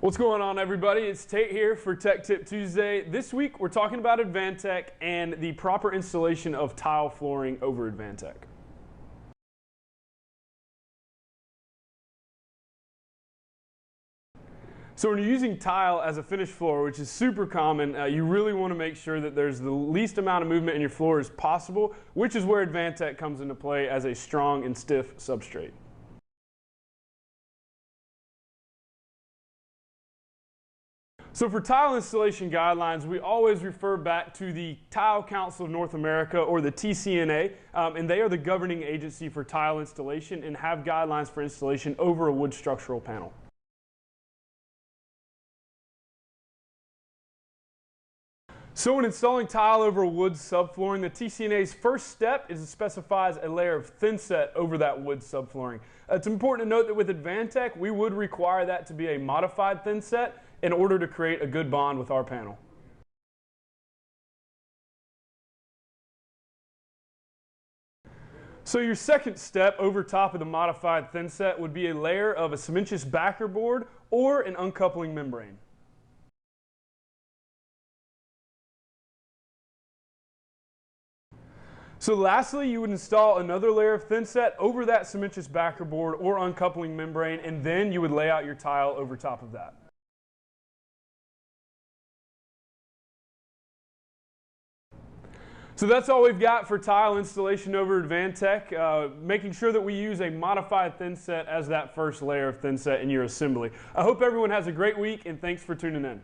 What's going on, everybody? It's Tate here for Tech Tip Tuesday. This week we're talking about AdvanTech and the proper installation of tile flooring over AdvanTech. So when you're using tile as a finished floor, which is super common, you really want to make sure that there's the least amount of movement in your floor as possible, which is where AdvanTech comes into play as a strong and stiff substrate. So for tile installation guidelines, we always refer back to the Tile Council of North America, or the TCNA, and they are the governing agency for tile installation and have guidelines for installation over a wood structural panel. So when installing tile over wood subflooring, the TCNA's first step is it specifies a layer of thinset over that wood subflooring. It's important to note that with AdvanTech, we would require that to be a modified thinset in order to create a good bond with our panel. So your second step over top of the modified thinset would be a layer of a cementitious backer board or an uncoupling membrane. So lastly, you would install another layer of thinset over that cementitious backer board or uncoupling membrane, and then you would lay out your tile over top of that. So that's all we've got for tile installation over AdvanTech, making sure that we use a modified thinset as that first layer of thinset in your assembly. I hope everyone has a great week, and thanks for tuning in.